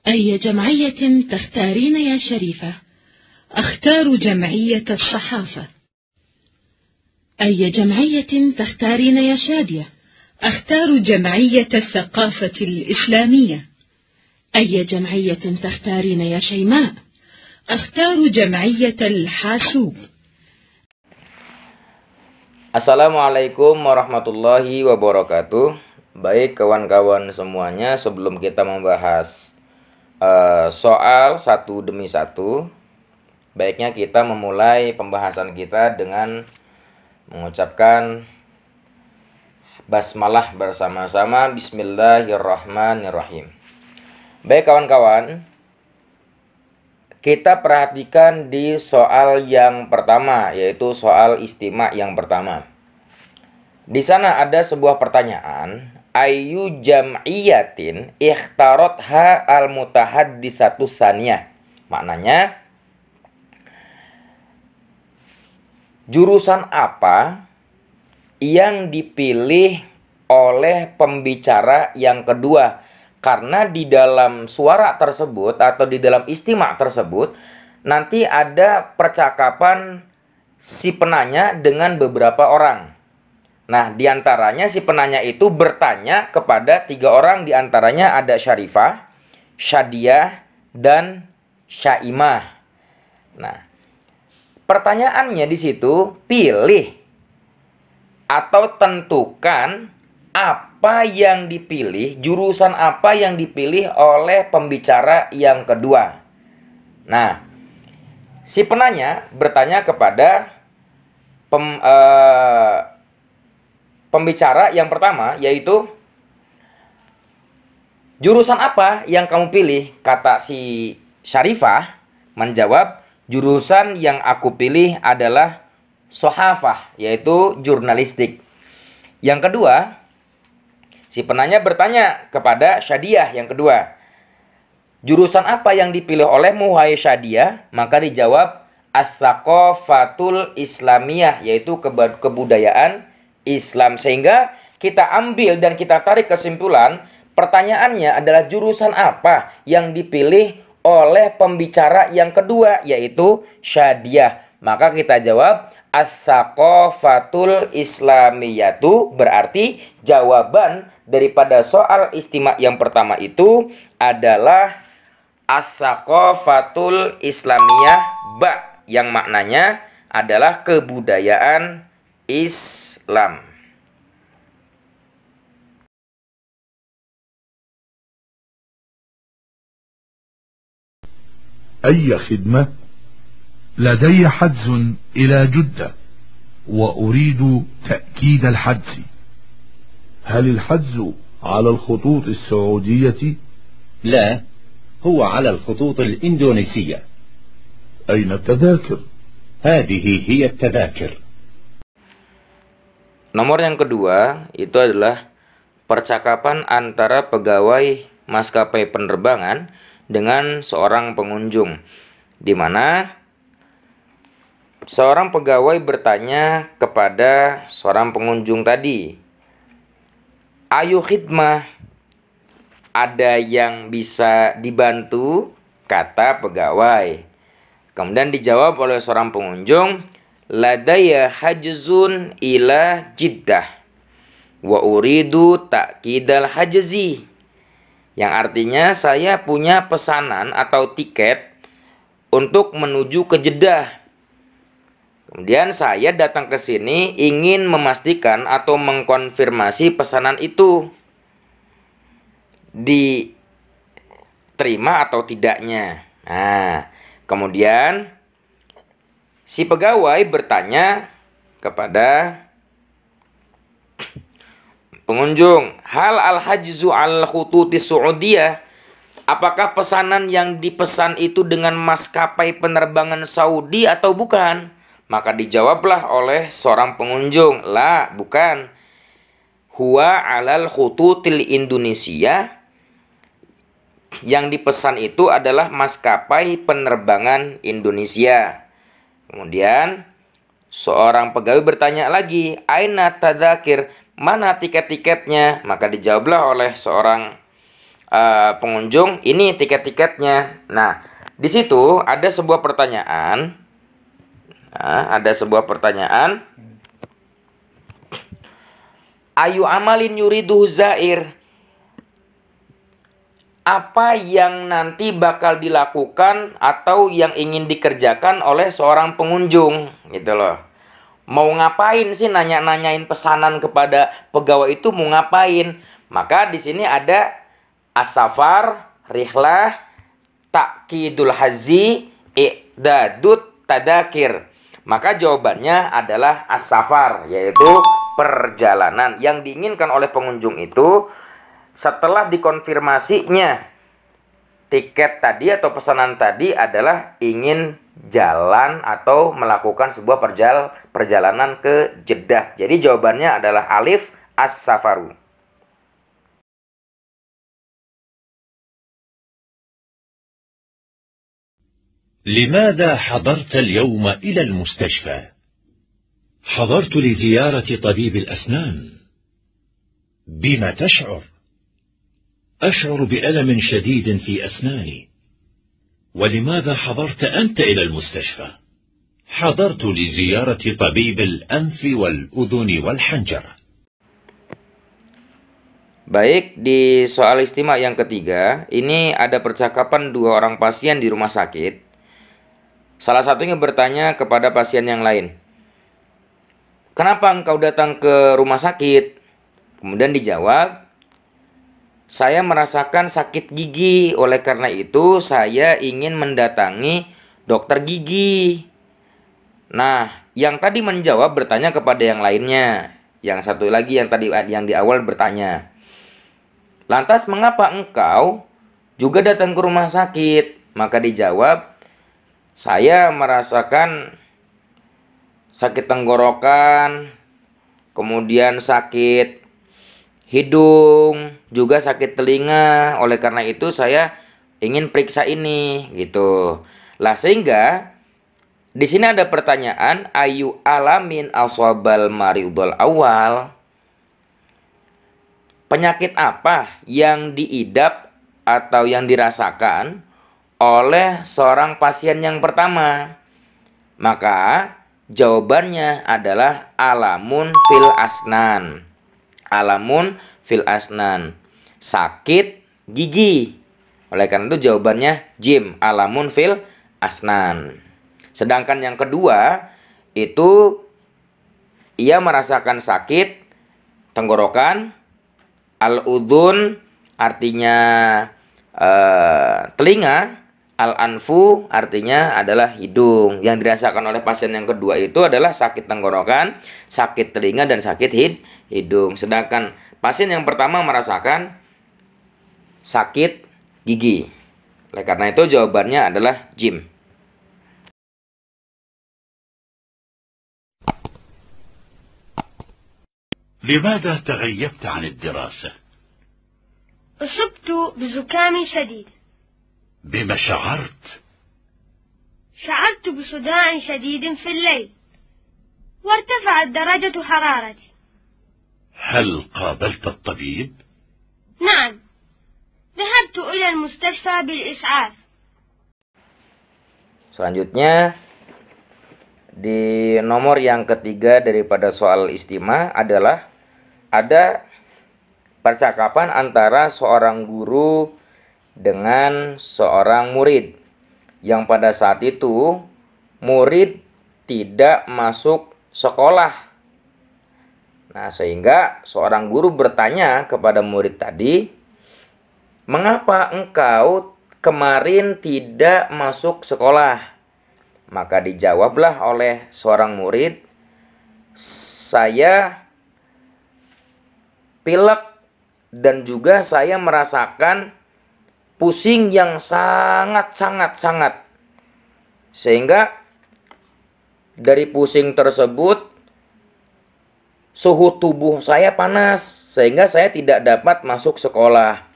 أي جمعية تختارين يا شريفة؟ أختار جمعية الصحافة. أي جمعية تختارين يا شادية؟ أختار جمعية الثقافة الإسلامية. أي جمعية تختارين يا شيماء؟ أختار جمعية الحاسوب. Assalamualaikum warahmatullahi wabarakatuh. Baik kawan-kawan semuanya, sebelum kita membahas soal satu demi satu, baiknya kita memulai pembahasan kita dengan mengucapkan basmalah bersama-sama. Bismillahirrahmanirrahim. Baik kawan-kawan, kita perhatikan di soal yang pertama, yaitu soal istima yang pertama. Di sana ada sebuah pertanyaan, ayu jam'iyatin ikhtarotha al-mutahaddisatu saniyah. Maknanya, jurusan apa yang dipilih oleh pembicara yang kedua? Karena di dalam suara tersebut atau di dalam istima tersebut nanti ada percakapan si penanya dengan beberapa orang. Nah, diantaranya si penanya itu bertanya kepada 3 orang, diantaranya ada Syarifah, Syadiah, dan Syaimah. Nah, pertanyaannya di situ, pilih atau tentukan apa yang dipilih, jurusan apa yang dipilih oleh pembicara yang kedua. Nah, si penanya bertanya kepada pembicara yang pertama, yaitu, jurusan apa yang kamu pilih? Kata si Syarifah menjawab, jurusan yang aku pilih adalah sohafah, yaitu jurnalistik. Yang kedua, si penanya bertanya kepada Syadiah yang kedua, jurusan apa yang dipilih olehmu wahai Syadiah? Maka dijawab as-tsaqafatul islamiyah, yaitu kebudayaan Islam. Sehingga kita ambil dan kita tarik kesimpulan, pertanyaannya adalah jurusan apa yang dipilih oleh pembicara yang kedua, yaitu Syadiah. Maka kita jawab as-tsaqafatul islamiyatu, berarti jawaban daripada soal istima yang pertama itu adalah as-tsaqafatul islamiyah ba, yang maknanya adalah kebudayaan Islam. أي خدمة؟ لدي حجز إلى جدة وأريد تأكيد الحجز. هل الحجز على الخطوط السعودية؟ لا، هو على الخطوط الإندونيسية. أين التذاكر؟ هذه هي التذاكر. Nomor yang kedua itu adalah percakapan antara pegawai maskapai penerbangan dengan seorang pengunjung, di mana seorang pegawai bertanya kepada seorang pengunjung tadi, ayu khidmah, ada yang bisa dibantu? Kata pegawai. Kemudian dijawab oleh seorang pengunjung, ladaya hajzun ila Jiddah wa uridu ta'kidal hajzi, yang artinya saya punya pesanan atau tiket untuk menuju ke Jeddah. Kemudian saya datang ke sini ingin memastikan atau mengkonfirmasi pesanan itu diterima atau tidaknya. Nah, kemudian si pegawai bertanya kepada pengunjung, hal al-hajzu al-khututi Saudiyah, apakah pesanan yang dipesan itu dengan maskapai penerbangan Saudi atau bukan? Maka dijawablah oleh seorang pengunjung, la, bukan. Huwa alal khututil Indonesia, yang dipesan itu adalah maskapai penerbangan Indonesia. Kemudian seorang pegawai bertanya lagi, aina tadzakir, mana tiket-tiketnya? Maka dijawablah oleh seorang pengunjung, ini tiket-tiketnya. Nah, di situ ada sebuah pertanyaan. Ayu amalin yuridu zair. Apa yang nanti bakal dilakukan atau yang ingin dikerjakan oleh seorang pengunjung, gitu loh. Mau ngapain sih nanya-nanyain pesanan kepada pegawai itu, mau ngapain? Maka di sini ada as-safar, rihlah, ta'kidul hazi, i'dadut tadakir. Maka jawabannya adalah as-safar, yaitu perjalanan. Yang diinginkan oleh pengunjung itu setelah dikonfirmasinya tiket tadi atau pesanan tadi adalah ingin jalan atau melakukan sebuah perjalanan ke Jeddah. Jadi jawabannya adalah alif, as-safaru. لماذا حضرت اليوم إلى المستشفى؟ حضرت لزيارة طبيب الأسنان. بما تشعر؟ أشعر بألم شديد في أسناني. ولماذا حضرت أنت إلى المستشفى؟ حضرت لزيارة طبيب الأنف والأذن والحنجرة. Baik, di soal istimak yang ketiga, ini ada percakapan dua orang pasien di rumah sakit. Salah satunya bertanya kepada pasien yang lain, "Kenapa engkau datang ke rumah sakit?" Kemudian dijawab, "Saya merasakan sakit gigi, oleh karena itu saya ingin mendatangi dokter gigi." Nah, yang tadi menjawab bertanya kepada yang lainnya. Yang satu lagi yang di awal bertanya, "Lantas mengapa engkau juga datang ke rumah sakit?" Maka dijawab, "Saya merasakan sakit tenggorokan, kemudian sakit hidung, juga sakit telinga. Oleh karena itu saya ingin periksa ini," gitu. Lah sehingga di sini ada pertanyaan, ayu alamin aswabal maridul awal. Penyakit apa yang diidap atau yang dirasakan oleh seorang pasien yang pertama? Maka jawabannya adalah alamun fil asnan. Alamun fil asnan, sakit gigi. Oleh karena itu jawabannya jim, alamun fil asnan. Sedangkan yang kedua itu ia merasakan sakit tenggorokan, al-udhun artinya telinga, al-anfu artinya adalah hidung. Yang dirasakan oleh pasien yang kedua itu adalah sakit tenggorokan, sakit telinga, dan sakit hidung. Sedangkan pasien yang pertama merasakan sakit gigi. Oleh karena itu jawabannya adalah jim. لماذا تغيبت عن الدراسة؟ أصبت بزكام شديد. بما شعرت؟ شعرت بصداع شديد في الليل، وارتفعت درجة حرارتي. هل قابلت الطبيب؟ نعم، ذهبت إلى المستشفى بالإسعاف. Selanjutnya di nomor yang ketiga daripada soal istima adalah ada percakapan antara seorang guru dengan seorang murid, yang pada saat itu murid tidak masuk sekolah. Nah, sehingga seorang guru bertanya kepada murid tadi, "Mengapa engkau kemarin tidak masuk sekolah?" Maka dijawablah oleh seorang murid, "Saya pilek dan juga saya merasakan pusing yang sangat. Sehingga dari pusing tersebut suhu tubuh saya panas sehingga saya tidak dapat masuk sekolah."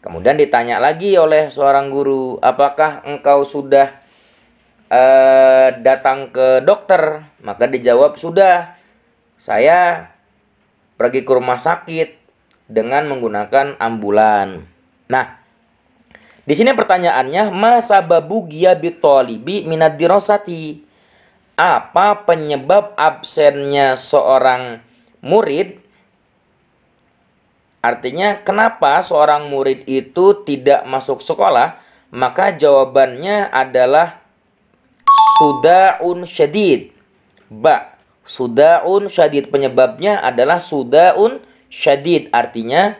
Kemudian ditanya lagi oleh seorang guru, "Apakah engkau sudah datang ke dokter?" Maka dijawab, "Sudah. Saya pergi ke rumah sakit dengan menggunakan ambulan." Nah, di sini pertanyaannya, ma sababu ghiyabi thalibi minad dirasati? Apa penyebab absennya seorang murid? Artinya, kenapa seorang murid itu tidak masuk sekolah? Maka jawabannya adalah suda'un syadid. Ba, suda'un syadid. Penyebabnya adalah suda'un syadid. Artinya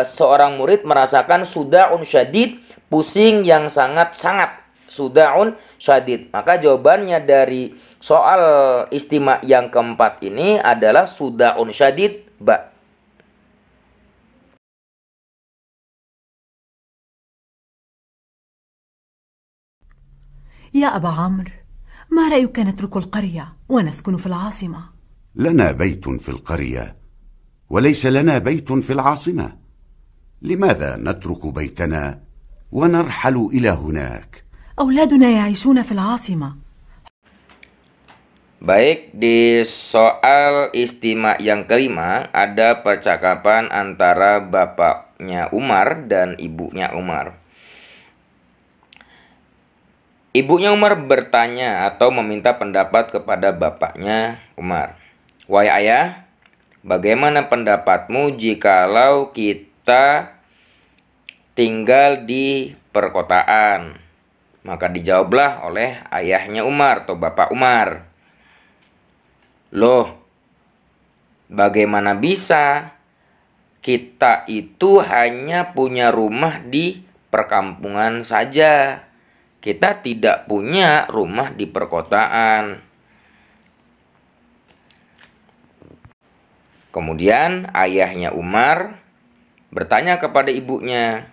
seorang murid merasakan suda'un syadid, pusing yang sangat-sangat. Suda'un syadid. Maka jawabannya dari soal istima yang keempat ini adalah suda'un syadid. Ba. يا أبا عمرو، ما رأيك نترك القرية ونسكن في العاصمة؟ لنا بيت في القرية وليس لنا بيت في العاصمة. لماذا نترك بيتنا ونرحل إلى هناك؟ أولادنا يعيشون في العاصمة. Baik, di soal istima yang kelima ada percakapan antara bapaknya Umar dan ibunya Umar. Ibunya Umar bertanya atau meminta pendapat kepada bapaknya Umar. Wahai ayah, bagaimana pendapatmu jikalau kita tinggal di perkotaan? Maka dijawablah oleh ayahnya Umar atau bapak Umar. Loh, bagaimana bisa? Kita itu hanya punya rumah di perkampungan saja. Kita tidak punya rumah di perkotaan. Kemudian ayahnya Umar bertanya kepada ibunya,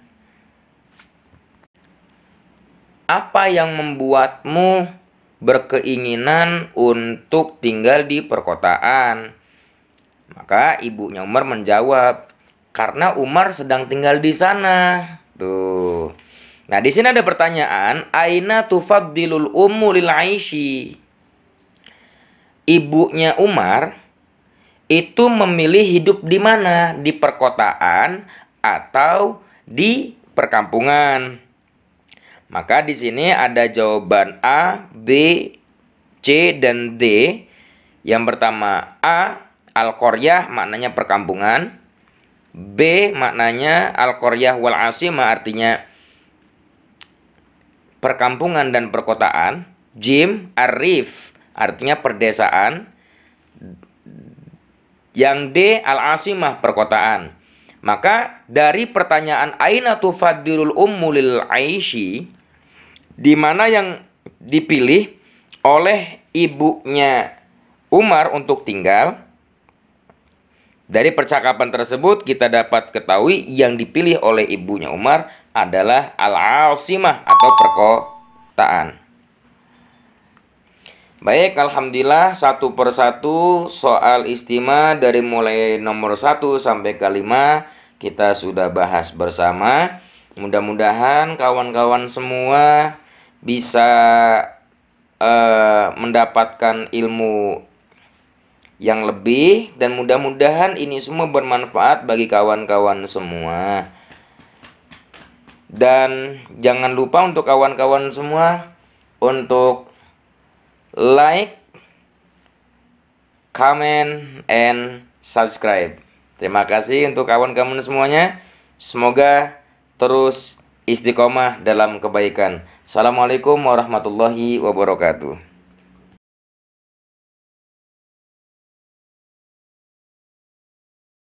apa yang membuatmu berkeinginan untuk tinggal di perkotaan? Maka ibunya Umar menjawab, karena Umar sedang tinggal di sana. Tuh. Nah, di sini ada pertanyaan, aina tufaddilul ummu lil aishi? Ibunya Umar itu memilih hidup di mana? Di perkotaan atau di perkampungan? Maka di sini ada jawaban A, B, C, dan D. Yang pertama A, al-qaryah maknanya perkampungan. B maknanya al-qaryah wal asimah artinya perkampungan dan perkotaan. Jim, ar-rif artinya perdesaan. Yang D, al-asimah perkotaan. Maka dari pertanyaan aina tufaddilul ummu lil aishi, di mana yang dipilih oleh ibunya Umar untuk tinggal, dari percakapan tersebut kita dapat ketahui yang dipilih oleh ibunya Umar adalah al-asimah atau perkotaan. Baik, alhamdulillah satu persatu soal istima dari mulai nomor 1 sampai ke 5 kita sudah bahas bersama. Mudah-mudahan kawan-kawan semua bisa mendapatkan ilmu yang lebih dan mudah-mudahan ini semua bermanfaat bagi kawan-kawan semua. Dan jangan lupa untuk kawan-kawan semua untuk like, comment, and subscribe. Terima kasih untuk kawan-kawan semuanya. Semoga terus istiqomah dalam kebaikan. Assalamualaikum warahmatullahi wabarakatuh.